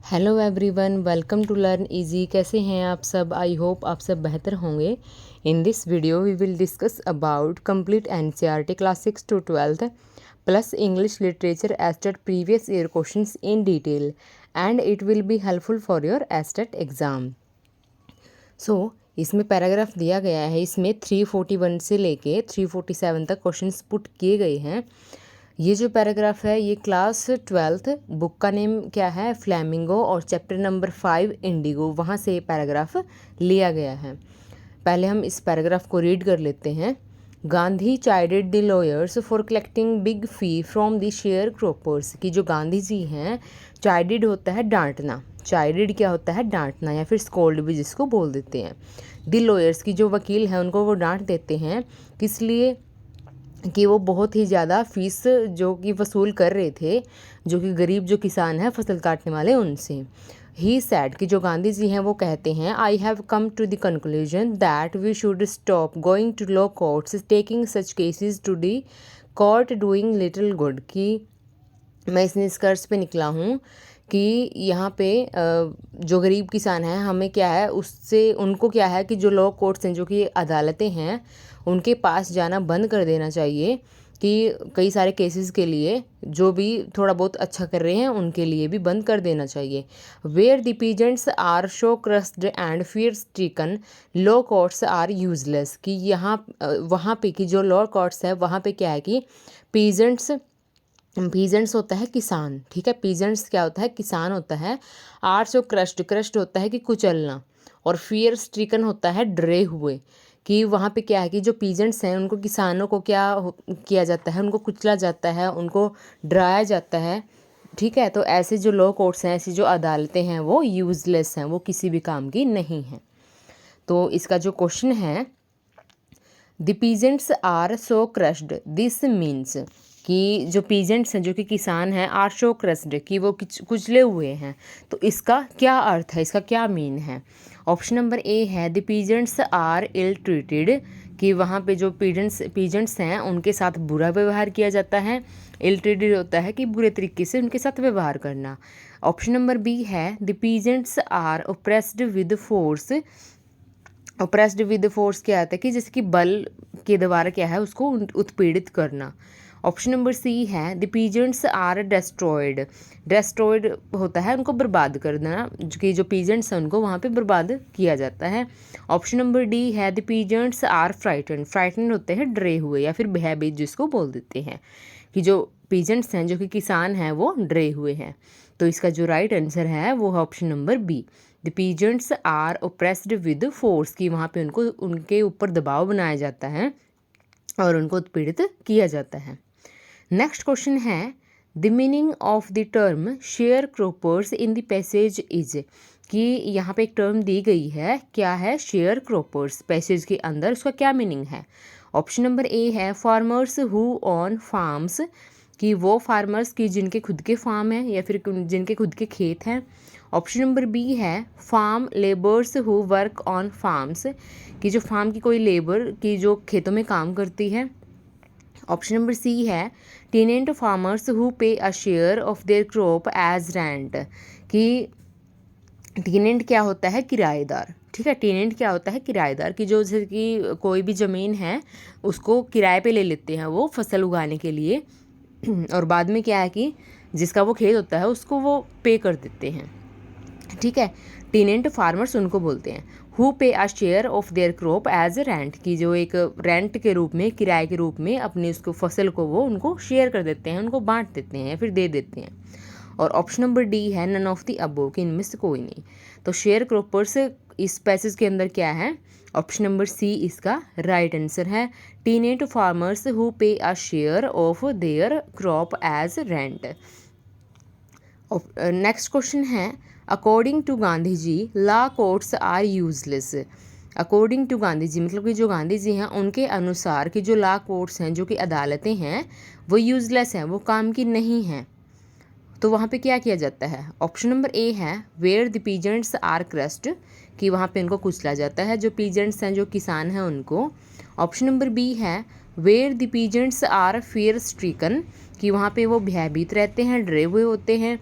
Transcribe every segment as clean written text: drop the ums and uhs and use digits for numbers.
Hello everyone, welcome to learn easy. कैसे हैं आप सब? आई होप आप सब बेहतर होंगे। In this video we will discuss about complete NCERT class 6 to 12th plus English literature state previous year questions in detail and it will be helpful for your state exam. So इसमें paragraph दिया गया है, इसमें 341 से लेके 347 तक questions put किए गए हैं। ये जो पैराग्राफ है ये क्लास 12th बुक का नेम क्या है, फ्लैमिंगो, और चैप्टर नंबर 5 इंडिगो, वहाँ से ये पैराग्राफ लिया गया है। पहले हम इस पैराग्राफ को रीड कर लेते हैं। Gandhi chided the lawyers for collecting big fee from the sharecroppers. की जो गांधी जी हैं, चाइडेड होता है डांटना, चाइडेड क्या होता है, डांटना या फिर स्कोल्ड भी जिसको बोल देते हैं। द लॉयर्स की जो वकील हैं उनको वो डांट देते हैं, किस लिए कि वो बहुत ही ज़्यादा फीस जो कि वसूल कर रहे थे, जो कि गरीब जो किसान हैं फसल काटने वाले उनसे। ही सैड कि जो गांधी जी हैं वो कहते हैं, I have come to the conclusion that we should stop going to law courts taking such cases to the court doing little good. कि मैं इस निष्कर्ष पे निकला हूँ कि यहाँ पे जो गरीब किसान हैं हमें क्या है उससे, उनको क्या है कि जो लॉ कोर्ट्स हैं जो कि अदालतें हैं उनके पास जाना बंद कर देना चाहिए, कि कई सारे केसेस के लिए जो भी थोड़ा बहुत अच्छा कर रहे हैं उनके लिए भी बंद कर देना चाहिए। Where the peasants are so crushed and fear stricken law courts are useless. कि यहाँ वहाँ पे कि जो लॉ कोर्ट्स है वहाँ पे क्या है कि पीजेंट्स होता है किसान, ठीक है, पीजेंट्स क्या होता है, किसान होता है। आर्ट्स और क्रस्ट होता है कि कुचलना, और फियर स्ट्रिकन होता है डरे हुए। कि वहाँ पे क्या है कि जो पीजेंट्स हैं उनको, किसानों को क्या किया जाता है, उनको कुचला जाता है, उनको डराया जाता है, ठीक है। तो ऐसे जो लॉ कोर्ट्स हैं, ऐसी जो अदालतें हैं वो यूजलेस हैं, वो किसी भी काम की नहीं हैं। तो इसका जो क्वेश्चन है, the peasants are so crushed, this means कि जो पीजेंट्स हैं जो कि किसान हैं, आर सो क्रश्ड कि वो कुचले हुए हैं। तो इसका क्या अर्थ है, इसका क्या मीन है? ऑप्शन नंबर ए है, the peasants are ill treated. कि वहाँ पे जो पीजेंट्स हैं उनके साथ बुरा व्यवहार किया जाता है। इल ट्रीटेड होता है कि बुरे तरीके से उनके साथ व्यवहार करना। ऑप्शन नंबर बी है, the peasants are oppressed with force. Oppressed with force क्या आता है कि जैसे कि बल के द्वारा क्या है उसको उत्पीड़ित करना। ऑप्शन नंबर सी है, the peasants are destroyed. Destroyed होता है उनको बर्बाद कर देना, कि जो पीजेंट्स हैं उनको वहाँ पे बर्बाद किया जाता है। ऑप्शन नंबर डी है, the peasants are frightened. Frightened होते हैं डरे हुए या फिर भयभीत जिसको बोल देते हैं, कि जो पीजेंट्स हैं जो कि किसान हैं वो डरे हुए हैं। तो इसका जो राइट आंसर है वो है option number B, the peasants are oppressed with force. की वहाँ पे उनको, उनके ऊपर दबाव बनाया जाता है और उनको उत्पीड़ित किया जाता है। नेक्स्ट क्वेश्चन है, the meaning of the term share croppers in the passage is. कि यहाँ पे एक टर्म दी गई है, क्या है, शेयर क्रॉपर्स, पैसेज के अंदर उसका क्या मीनिंग है? ऑप्शन नंबर ए है, फार्मर्स हु ऑन फार्म्स। कि वो फार्मर्स की जिनके खुद के फार्म हैं या फिर जिनके खुद के खेत हैं। ऑप्शन नंबर बी है, farm labours who work on farms. कि जो फार्म की कोई लेबर की जो खेतों में काम करती है। ऑप्शन नंबर सी है, tenant farmers who pay a share of their crop as rent. कि टेनेंट क्या होता है, किराएदार, ठीक है। टेनेंट क्या होता है, किराएदार। की जो जैसे कि कोई भी ज़मीन है उसको किराए पे ले लेते हैं वो फसल उगाने के लिए, और बाद में क्या है कि जिसका वो खेत होता है उसको वो पे कर देते हैं, ठीक है। टेनेंट फार्मर्स उनको बोलते हैं। Who pay a share of their crop as rent. की जो एक रेंट के रूप में, किराए के रूप में अपनी उसको फसल को वो उनको शेयर कर देते हैं, उनको बांट देते हैं या फिर दे देते हैं। और ऑप्शन नंबर डी है, नन ऑफ द अबव, कि इनमें से कोई नहीं। तो शेयर क्रॉपर्स इस पैसेज के अंदर क्या है, ऑप्शन नंबर सी इसका राइट आंसर है। Tenant farmers who pay a share of their crop as rent. Next question है, according to Gandhi ji law courts are useless. According to Gandhi ji मतलब कि जो गांधी जी हैं उनके अनुसार कि जो लॉ कोर्ट्स हैं जो कि अदालतें हैं वो यूजलेस हैं, वो काम की नहीं हैं। तो वहाँ पे क्या किया जाता है? ऑप्शन नंबर ए है, where the peasants are crushed. कि वहाँ पे इनको कुचला जाता है, जो पीजेंट्स हैं जो किसान हैं उनको। ऑप्शन नंबर बी है, where the peasants are fear stricken. कि वहाँ पे वो भयभीत रहते हैं, डरे हुए होते हैं।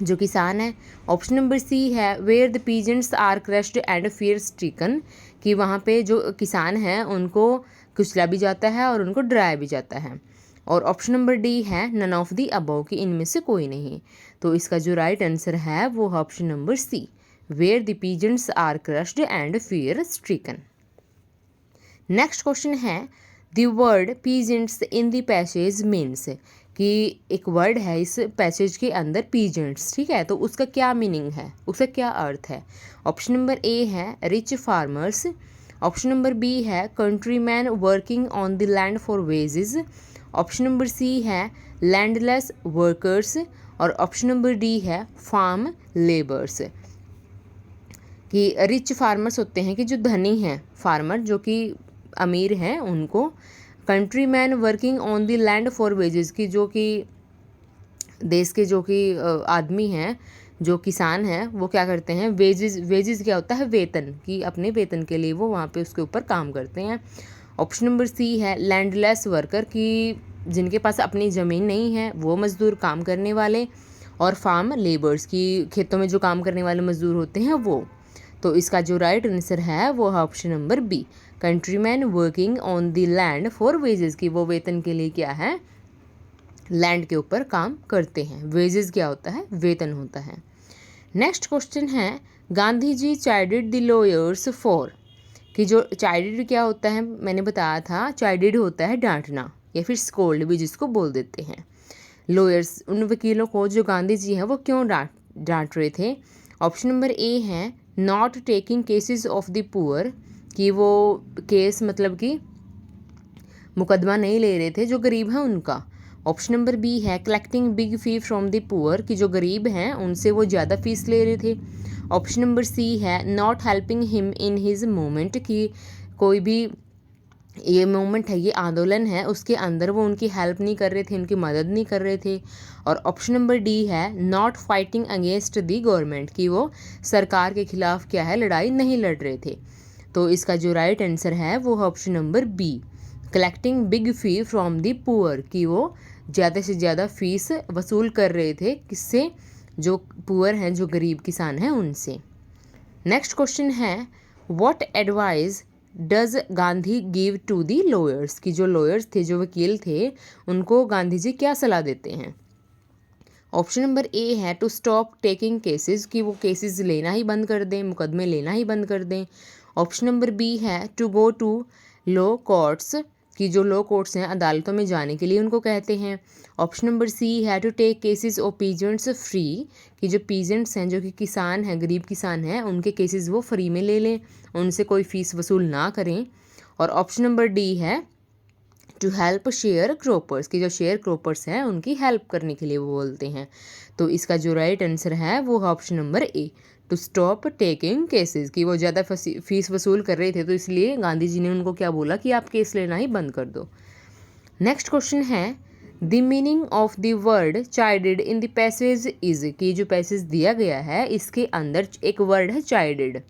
जो किसान है। ऑप्शन नंबर सी है where the peasants are crushed and fear stricken, कि वहाँ पे जो किसान हैं उनको कुचला भी जाता है और उनको डराया भी जाता है। और ऑप्शन नंबर डी है नन ऑफ दी अबव, कि इनमें से कोई नहीं। तो इसका जो राइट आंसर है वो है option number C, where the peasants are crushed and fear stricken. Next question है the word peasants in the passage means, कि एक वर्ड है इस पैसेज के अंदर पीजेंट्स, ठीक है, तो उसका क्या मीनिंग है, उसका क्या अर्थ है। ऑप्शन नंबर ए है rich farmers, option number B है countryman working on the land for wages, option number C है लैंडलेस वर्कर्स, और ऑप्शन नंबर डी है फार्म लेबर्स। कि रिच फार्मर्स होते हैं कि जो धनी हैं, फार्मर जो कि अमीर हैं उनको, country man working on the land for wages, की जो कि देश के जो कि आदमी हैं, जो किसान हैं, वो क्या करते हैं, वेजेस, वेजेस क्या होता है, वेतन, कि अपने वेतन के लिए वो वहाँ पे उसके ऊपर काम करते हैं। ऑप्शन नंबर सी है लैंडलेस वर्कर, कि जिनके पास अपनी ज़मीन नहीं है वो मज़दूर काम करने वाले, और फार्म लेबर्स, की खेतों में जो काम करने वाले मज़दूर होते हैं वो। तो इसका जो राइट आंसर है वो है option number B, countryman working on the land for wages, की वो वेतन के लिए क्या है, लैंड के ऊपर काम करते हैं। वेजेस क्या होता है, वेतन होता है। नेक्स्ट क्वेश्चन है Gandhi ji चाइडेड the lawyers for, कि जो चाइडेड क्या होता है, मैंने बताया था चाइडेड होता है डांटना या फिर स्कोल्ड भी जिसको बोल देते हैं। लॉयर्स, उन वकीलों को जो गांधी जी हैं वो क्यों डांट रहे थे। ऑप्शन नंबर ए है not taking cases of the poor, कि वो केस मतलब कि मुकदमा नहीं ले रहे थे जो गरीब हैं उनका। ऑप्शन नंबर बी है collecting big fee from the poor, कि जो गरीब हैं उनसे वो ज़्यादा फीस ले रहे थे। ऑप्शन नंबर सी है not helping him in his movement, कि कोई भी ये मूवमेंट है, ये आंदोलन है, उसके अंदर वो उनकी हेल्प नहीं कर रहे थे, उनकी मदद नहीं कर रहे थे। और ऑप्शन नंबर डी है not fighting against the government, कि वो सरकार के खिलाफ क्या है, लड़ाई नहीं लड़ रहे थे। तो इसका जो राइट आंसर है वो है option number B, collecting big fee from the poor, कि वो ज़्यादा से ज़्यादा फीस वसूल कर रहे थे, किससे, जो पुअर हैं, जो गरीब किसान हैं उनसे। नेक्स्ट क्वेश्चन है what advice does Gandhi give to the lawyers, कि जो लॉयर्स थे, जो वकील थे, उनको गांधी जी क्या सलाह देते हैं। ऑप्शन नंबर ए है टू स्टॉप टेकिंग केसेस, कि वो केसेस लेना ही बंद कर दें, मुकदमे लेना ही बंद कर दें। ऑप्शन नंबर बी है to go to low courts, कि जो लो कोर्ट्स हैं, अदालतों में जाने के लिए उनको कहते हैं। ऑप्शन नंबर सी है to take cases of peasants free, कि जो पीजेंट्स हैं, जो कि किसान हैं, गरीब किसान हैं, उनके केसेस वो फ्री में ले लें, उनसे कोई फ़ीस वसूल ना करें। और ऑप्शन नंबर डी है टू हेल्प शेयर क्रोपर्स, की जो शेयर क्रोपर्स हैं उनकी हेल्प करने के लिए वो बोलते हैं। तो इसका जो राइट आंसर है वो है option number A, to stop taking cases, कि वो ज़्यादा फीस वसूल कर रहे थे, तो इसलिए गांधी जी ने उनको क्या बोला कि आप केस लेना ही बंद कर दो। नेक्स्ट क्वेश्चन है the meaning of the word chided in the passage is, कि जो पैसेज दिया गया है इसके अंदर एक वर्ड है चाइल्डेड,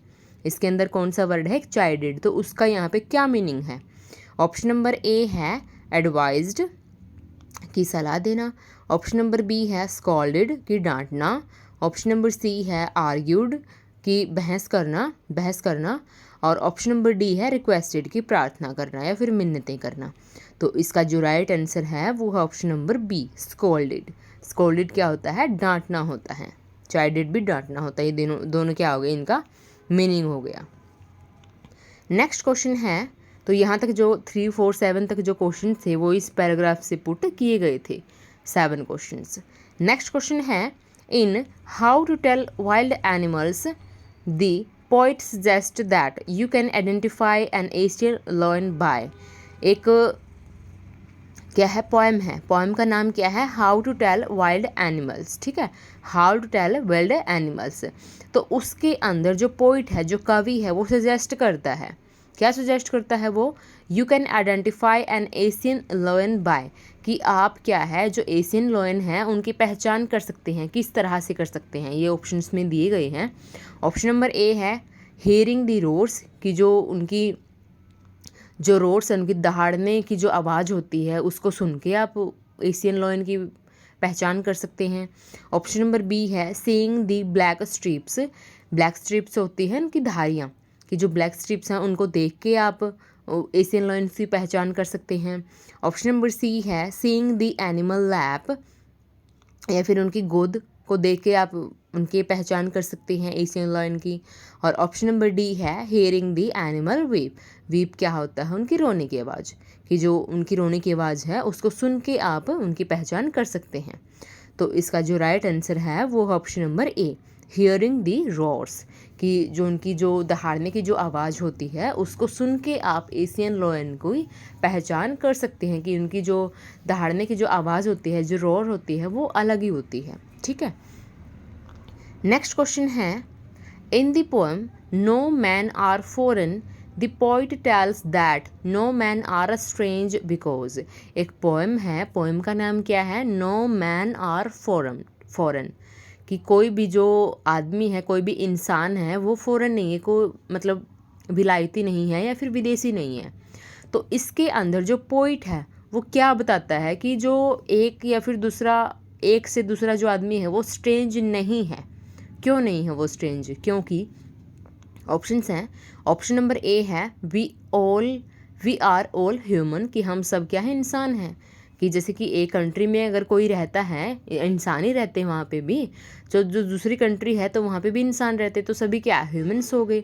इसके अंदर कौन सा वर्ड है, चाइल्डेड, तो उसका यहाँ पे क्या मीनिंग है। ऑप्शन नंबर ए है एडवाइज्ड, की सलाह देना। ऑप्शन नंबर बी है स्कॉल्डेड, की डांटना। ऑप्शन नंबर सी है आर्ग्यूड, की बहस करना। और ऑप्शन नंबर डी है रिक्वेस्टेड, की प्रार्थना करना या फिर मिन्नतें करना। तो इसका जो राइट आंसर है वो है option number B, scolded. Scolded क्या होता है, डांटना होता है, चाइल्डेड भी डांटना होता है, ये दोनों क्या हो गए, इनका मीनिंग हो गया। नेक्स्ट क्वेश्चन है, तो यहाँ तक जो 3, 4, 7 तक जो क्वेश्चन थे वो इस पैराग्राफ से पुट किए गए थे, 7 क्वेश्चंस। नेक्स्ट क्वेश्चन है in how to tell wild animals the poet suggest that you can identify an Asian lion by, एक क्या है, पोएम है, पोएम का नाम क्या है, how to tell wild animals, ठीक है, how to tell wild animals. तो उसके अंदर जो पोइट है, जो कवि है, वो सजेस्ट करता है, क्या सजेस्ट करता है वो, you can identify an Asian lion by, कि आप क्या है, जो एशियन लायन है उनकी पहचान कर सकते हैं, किस तरह से कर सकते हैं, ये ऑप्शंस में दिए गए हैं। ऑप्शन नंबर ए है हियरिंग द रोर्स, कि जो उनकी जो रोर्स हैं, उनकी दहाड़ने की जो आवाज़ होती है उसको सुन के आप एशियन लायन की पहचान कर सकते हैं। ऑप्शन नंबर बी है सीइंग दी ब्लैक स्ट्रिप्स। ब्लैक स्ट्रिप्स होती है उनकी धारियाँ, कि जो ब्लैक स्ट्रिप्स हैं उनको देख के आप एशियन लॉयंस की पहचान कर सकते हैं। ऑप्शन नंबर सी है सीइंग दी एनिमल लैप, या फिर उनकी गोद को देख के आप उनकी पहचान कर सकते हैं एशियन लॉयन की। और ऑप्शन नंबर डी है hearing the animal weep. Weep क्या होता है? उनकी रोने की आवाज़, कि जो उनकी रोने की आवाज़ है उसको सुन के आप उनकी पहचान कर सकते हैं। तो इसका जो राइट आंसर है वो ऑप्शन नंबर ए, हियरिंग दी रोर्स, कि जो उनकी जो दहाड़ने की जो आवाज़ होती है उसको सुन के आप एशियन लॉयन को ही पहचान कर सकते हैं, कि उनकी जो दहाड़ने की जो आवाज़ होती है, जो रोर होती है, वो अलग ही होती है। ठीक है, नेक्स्ट क्वेश्चन है in the poem no man are foreign the poet tells that no man are a strange because. एक पोएम है, पोएम का नाम क्या है? नो मैन आर फॉरेन, कि कोई भी जो आदमी है, कोई भी इंसान है, वो फॉरेन नहीं है, कोई मतलब विलायती नहीं है या फिर विदेशी नहीं है। तो इसके अंदर जो पोइट है वो क्या बताता है कि जो एक या फिर दूसरा, एक से दूसरा जो आदमी है वो स्ट्रेंज नहीं है। क्यों नहीं है वो स्ट्रेंज? क्योंकि ऑप्शंस हैं। ऑप्शन नंबर ए है वी आर ऑल ह्यूमन, कि हम सब क्या है? इंसान हैं। कि जैसे कि एक कंट्री में अगर कोई रहता है, इंसान ही रहते हैं वहाँ पे भी, जो दूसरी कंट्री है तो वहाँ पे भी इंसान रहते, तो सभी क्या? ह्यूमंस हो गए।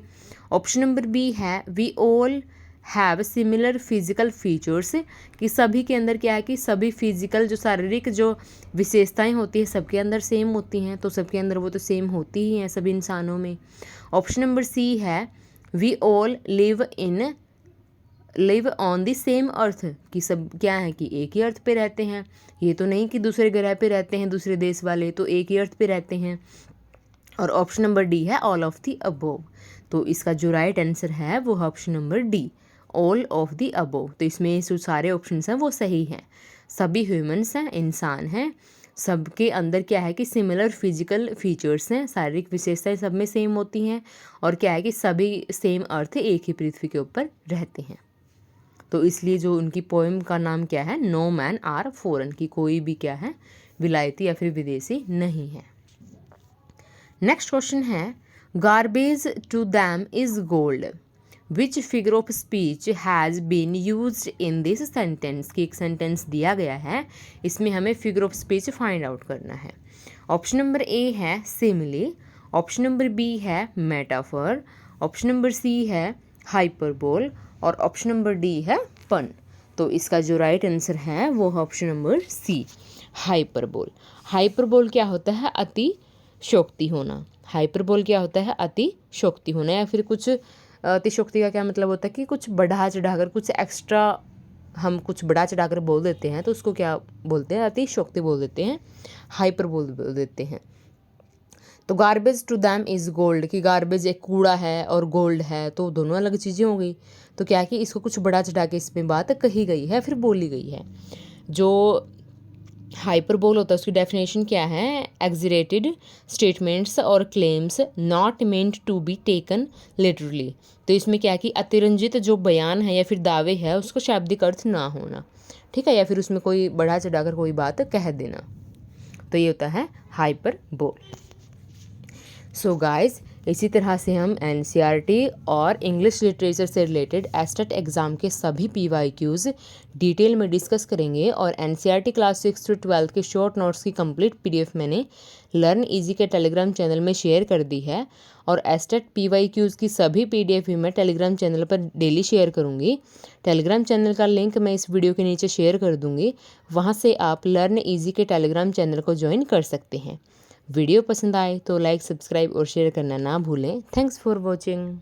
ऑप्शन नंबर बी है we all have similar physical features, कि सभी के अंदर क्या है कि सभी फिजिकल जो शारीरिक जो विशेषताएं होती है सबके अंदर सेम होती हैं, तो सबके अंदर वो तो सेम होती ही हैं सभी इंसानों में। ऑप्शन नंबर सी है we all live on the same earth, कि सब क्या है कि एक ही अर्थ पे रहते हैं, ये तो नहीं कि दूसरे ग्रह पे रहते हैं दूसरे देश वाले, तो एक ही अर्थ पे रहते हैं। और ऑप्शन नंबर डी है ऑल ऑफ द अबोव। तो इसका जो राइट आंसर है वो option number D, all of the above. तो इसमें जो सारे ऑप्शंस हैं वो सही हैं। सभी ह्यूमंस हैं, इंसान हैं, सबके अंदर क्या है कि सिमिलर फिजिकल फीचर्स हैं, शारीरिक विशेषताएं सब में सेम होती हैं, और क्या है कि सभी सेम अर्थ एक ही पृथ्वी के ऊपर रहते हैं। तो इसलिए जो उनकी पोएम का नाम क्या है? नो मैन आर फॉरेन, की कोई भी क्या है? विलायती या फिर विदेशी नहीं है। नेक्स्ट क्वेश्चन है garbage to them is gold which figure of speech has been used in this sentence, की एक सेंटेंस दिया गया है, इसमें हमें figure of speech find out करना है। ऑप्शन नंबर ए है सिमिली, ऑप्शन नंबर बी है मेटाफर, ऑप्शन नंबर सी है हाइपरबोल, और ऑप्शन नंबर डी है पन। तो इसका जो राइट आंसर है वो option number C, hyperbole. Hyperbole क्या होता है? अति शोक्ति होना। हाइपरबोल क्या होता है? अति शोक्ति होना, या फिर कुछ अतिशोक्ति का क्या मतलब होता है कि कुछ बढ़ा चढ़ाकर, कुछ एक्स्ट्रा हम कुछ बढ़ा चढ़ाकर बोल देते हैं, तो उसको क्या बोलते हैं? अतिशोक्ति बोल देते हैं, हाइपरबोल बोल देते हैं। तो garbage to them is gold, कि गार्बेज एक कूड़ा है और गोल्ड है, तो दोनों अलग चीज़ें हो गई। तो क्या है कि इसको कुछ बढ़ा चढ़ा के इसमें बात कही गई है, फिर बोली गई है। जो हाइपरबोल होता है उसकी डेफिनेशन क्या है? एग्जरेटेड स्टेटमेंट्स और claims not meant to be taken literally. तो इसमें क्या है कि अतिरंजित जो बयान है या फिर दावे है उसको शाब्दिक अर्थ ना होना, ठीक है, या फिर उसमें कोई बढ़ा चढ़ाकर कोई बात कह देना, तो ये होता है हाइपरबोल। सो गाइज, इसी तरह से हम एनसीईआरटी और इंग्लिश लिटरेचर से रिलेटेड एस्टेट एग्ज़ाम के सभी पीवाईक्यूज़ डिटेल में डिस्कस करेंगे। और एनसीईआरटी क्लास 6 से 12 के शॉर्ट नोट्स की कंप्लीट पीडीएफ मैंने लर्न इजी के टेलीग्राम चैनल में शेयर कर दी है, और एस्टेट पीवाईक्यूज़ की सभी पीडीएफ भी मैं टेलीग्राम चैनल पर डेली शेयर करूँगी। टेलीग्राम चैनल का लिंक मैं इस वीडियो के नीचे शेयर कर दूँगी, वहाँ से आप लर्न इजी के टेलीग्राम चैनल को ज्वाइन कर सकते हैं। वीडियो पसंद आए तो लाइक, सब्सक्राइब और शेयर करना ना भूलें। Thanks for watching.